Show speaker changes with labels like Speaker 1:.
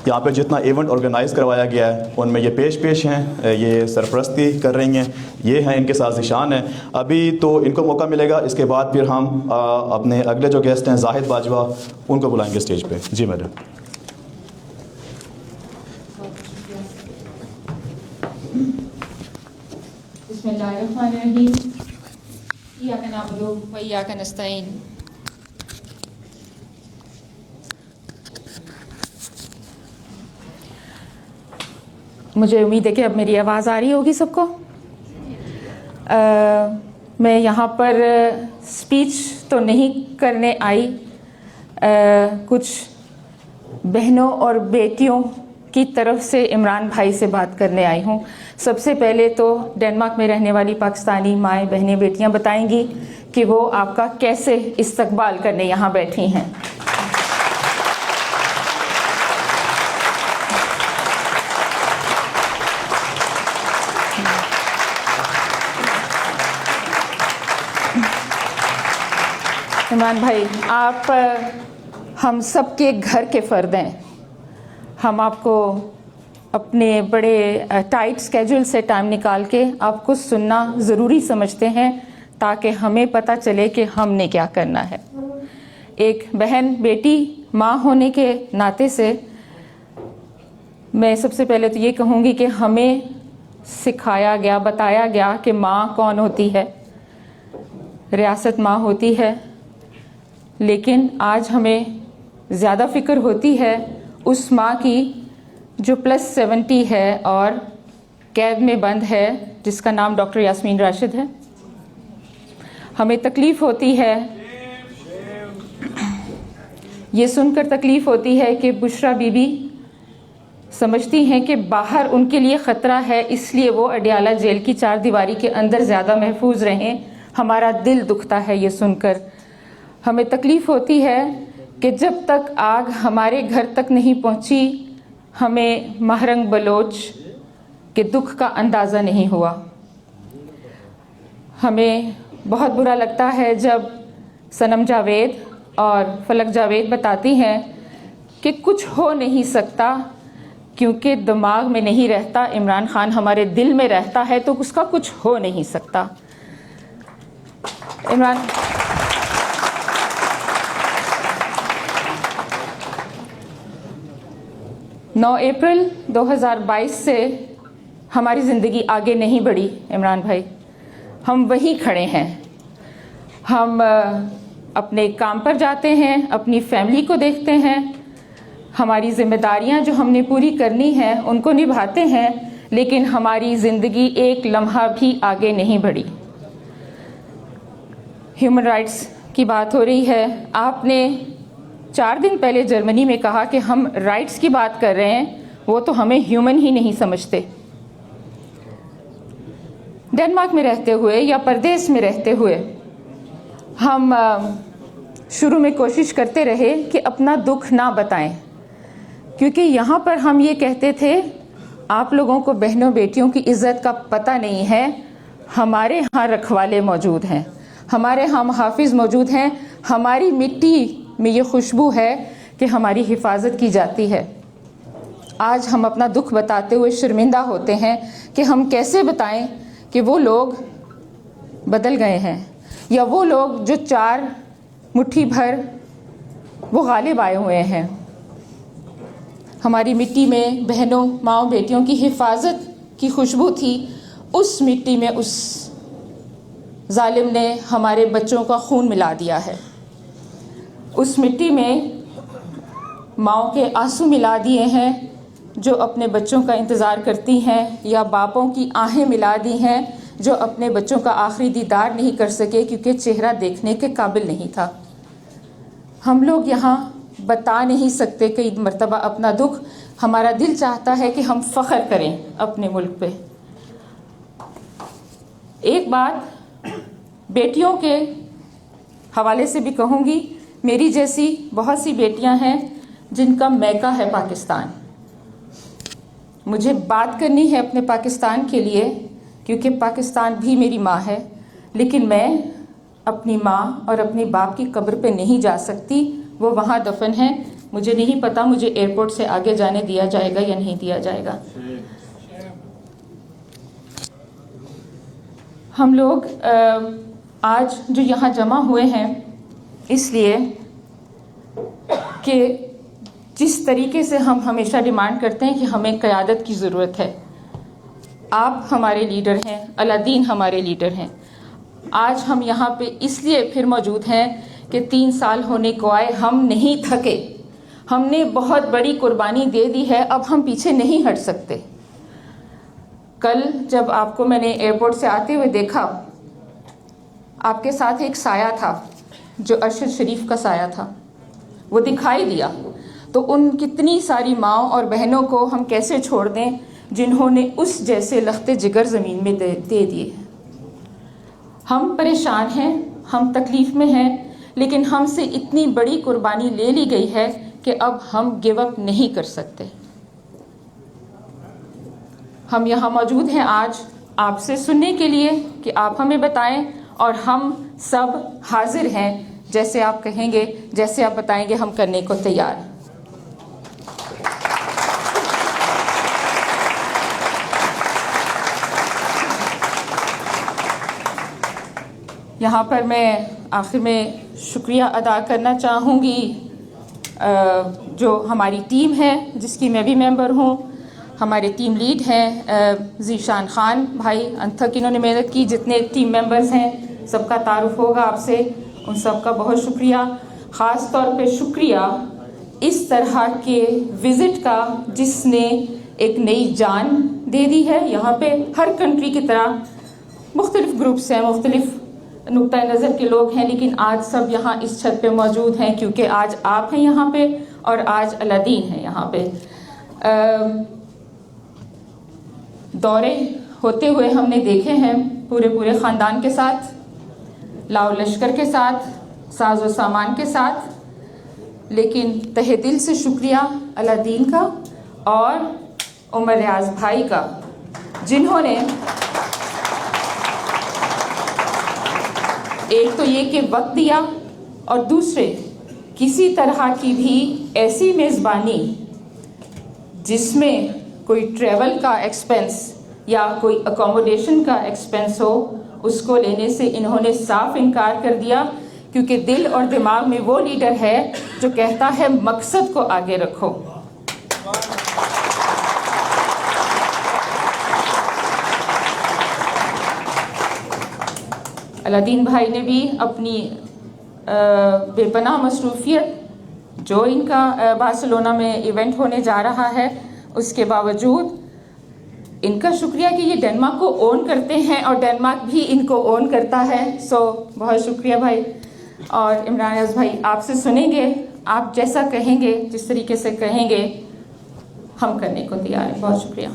Speaker 1: यहाँ पे जितना इवेंट ऑर्गेनाइज़ करवाया गया है उनमें ये पेश हैं, ये सरपरस्ती कर रही हैं, ये हैं इनके साजिशान हैं। अभी तो इनको मौका मिलेगा, इसके बाद फिर हम अपने अगले जो गेस्ट हैं जाहिद बाजवा, उनको बुलाएंगे स्टेज पे। जी मैडम।
Speaker 2: बिस्मिल्लाहिर्रहमानिर्रहीम। इय्याका नअबुदु व इय्याका नस्तईन। मुझे उम्मीद है कि अब मेरी आवाज़ आ रही होगी सबको। मैं यहाँ पर स्पीच तो नहीं करने आई, कुछ बहनों और बेटियों की तरफ से इमरान भाई से बात करने आई हूँ। सबसे पहले तो डेनमार्क में रहने वाली पाकिस्तानी माएँ बहनें बेटियाँ बताएंगी कि वो आपका कैसे इस्तकबाल करने यहाँ बैठी हैं। इमरान भाई, आप हम सबके घर के फ़र्द हैं। हम आपको अपने बड़े टाइट स्केड्यूल से टाइम निकाल के आपको सुनना ज़रूरी समझते हैं ताकि हमें पता चले कि हमने क्या करना है। एक बहन बेटी माँ होने के नाते से मैं सबसे पहले तो ये कहूँगी कि हमें सिखाया गया, बताया गया कि माँ कौन होती है। रियासत माँ होती है, लेकिन आज हमें ज़्यादा फ़िक्र होती है उस माँ की जो +70 है और कैद में बंद है, जिसका नाम डॉक्टर यास्मीन राशिद है। हमें तकलीफ़ होती है, ये सुनकर तकलीफ़ होती है कि बुशरा बीबी समझती हैं कि बाहर उनके लिए ख़तरा है, इसलिए वो अडियाला जेल की 4 दीवारी के अंदर ज़्यादा महफूज रहें। हमारा दिल दुखता है ये सुनकर। हमें तकलीफ़ होती है कि जब तक आग हमारे घर तक नहीं पहुंची, हमें महरंग बलोच के दुख का अंदाज़ा नहीं हुआ। हमें बहुत बुरा लगता है जब सनम जावेद और फलक जावेद बताती हैं कि कुछ हो नहीं सकता क्योंकि दिमाग में नहीं रहता, इमरान खान हमारे दिल में रहता है, तो उसका कुछ हो नहीं सकता। इमरान 9 अप्रैल 2022 से हमारी ज़िंदगी आगे नहीं बढ़ी। इमरान भाई, हम वहीं खड़े हैं। हम अपने काम पर जाते हैं, अपनी फैमिली को देखते हैं, हमारी ज़िम्मेदारियां जो हमने पूरी करनी है उनको निभाते हैं, लेकिन हमारी ज़िंदगी एक लम्हा भी आगे नहीं बढ़ी। ह्यूमन राइट्स की बात हो रही है। आपने 4 दिन पहले जर्मनी में कहा कि हम राइट्स की बात कर रहे हैं, वो तो हमें ह्यूमन ही नहीं समझते। डेनमार्क में रहते हुए या परदेश में रहते हुए हम शुरू में कोशिश करते रहे कि अपना दुख ना बताएं, क्योंकि यहाँ पर हम ये कहते थे आप लोगों को बहनों बेटियों की इज्जत का पता नहीं है। हमारे यहाँ रखवाले मौजूद हैं, हमारे यहाँ मुहाफिज मौजूद हैं, हमारी मिट्टी में ये खुशबू है कि हमारी हिफाजत की जाती है। आज हम अपना दुख बताते हुए शर्मिंदा होते हैं कि हम कैसे बताएं कि वो लोग बदल गए हैं, या वो लोग जो 4 मुट्ठी भर वो गालिब आए हुए हैं। हमारी मिट्टी में बहनों माँओं बेटियों की हिफाजत की खुशबू थी, उस मिट्टी में उस जालिम ने हमारे बच्चों का खून मिला दिया है। उस मिट्टी में माँओं के आंसू मिला दिए हैं जो अपने बच्चों का इंतज़ार करती हैं, या बापों की आहें मिला दी हैं जो अपने बच्चों का आखिरी दीदार नहीं कर सके क्योंकि चेहरा देखने के काबिल नहीं था। हम लोग यहाँ बता नहीं सकते कई मर्तबा अपना दुख। हमारा दिल चाहता है कि हम फ़ख्र करें अपने मुल्क पे। एक बात बेटियों के हवाले से भी कहूँगी, मेरी जैसी बहुत सी बेटियां हैं जिनका मैका है पाकिस्तान। मुझे बात करनी है अपने पाकिस्तान के लिए क्योंकि पाकिस्तान भी मेरी माँ है, लेकिन मैं अपनी माँ और अपनी बाप की कब्र पे नहीं जा सकती। वो वहाँ दफन है, मुझे नहीं पता मुझे एयरपोर्ट से आगे जाने दिया जाएगा या नहीं दिया जाएगा। हम लोग आज जो यहाँ जमा हुए हैं इसलिए कि जिस तरीके से हम हमेशा डिमांड करते हैं कि हमें क़यादत की ज़रूरत है। आप हमारे लीडर हैं, अलादीन हमारे लीडर हैं। आज हम यहाँ पे इसलिए फिर मौजूद हैं कि 3 साल होने को आए, हम नहीं थके, हमने बहुत बड़ी कुर्बानी दे दी है, अब हम पीछे नहीं हट सकते। कल जब आपको मैंने एयरपोर्ट से आते हुए देखा, आपके साथ एक साया था जो अरशद शरीफ का साया था, वो दिखाई दिया। तो उन कितनी सारी माँओं और बहनों को हम कैसे छोड़ दें जिन्होंने उस जैसे लख्ते जिगर ज़मीन में दे दिए। हम परेशान हैं, हम तकलीफ़ में हैं, लेकिन हमसे इतनी बड़ी कुर्बानी ले ली गई है कि अब हम गिव अप नहीं कर सकते। हम यहाँ मौजूद हैं आज आपसे सुनने के लिए कि आप हमें बताएं, और हम सब हाजिर हैं। जैसे आप कहेंगे, जैसे आप बताएंगे, हम करने को तैयार हैं। यहाँ पर मैं आखिर में शुक्रिया अदा करना चाहूँगी जो हमारी टीम है जिसकी मैं भी मेंबर हूँ। हमारे टीम लीड हैं ज़ीशान खान भाई, अनथक इन्होंने मेहनत की। जितने टीम मेंबर्स हैं सबका तारुफ होगा आपसे, उन सब का बहुत शुक्रिया। ख़ास तौर पे शुक्रिया इस तरह के विज़िट का जिसने एक नई जान दे दी है। यहाँ पे हर कंट्री की तरह मुख्तलिफ ग्रुप्स हैं, मुख्तलिफ नुक्ता नज़र के लोग हैं, लेकिन आज सब यहाँ इस छत पे मौजूद हैं क्योंकि आज आप हैं यहाँ पे और आज अलादीन हैं यहाँ पे। दौरे होते हुए हमने देखे हैं पूरे ख़ानदान के साथ, लाओ लश्कर के साथ, साजो सामान के साथ, लेकिन तहे दिल से शुक्रिया अलादीन का और उमर रियाज भाई का, जिन्होंने एक तो ये कि वक्त दिया और दूसरे किसी तरह की भी ऐसी मेज़बानी जिसमें कोई ट्रैवल का एक्सपेंस या कोई अकोमोडेशन का एक्सपेंस हो, उसको लेने से इन्होंने साफ इनकार कर दिया, क्योंकि दिल और दिमाग में वो लीडर है जो कहता है मकसद को आगे रखो। अलादीन भाई ने भी अपनी बेपनाह मसरूफियत जो इनका बार्सिलोना में इवेंट होने जा रहा है उसके बावजूद इनका शुक्रिया कि ये डेनमार्क को ओन करते हैं और डेनमार्क भी इनको ओन करता है। सो बहुत शुक्रिया भाई। और इमरान रियाज भाई, आपसे सुनेंगे, आप जैसा कहेंगे, जिस तरीके से कहेंगे, हम करने को तैयार हैं। बहुत शुक्रिया।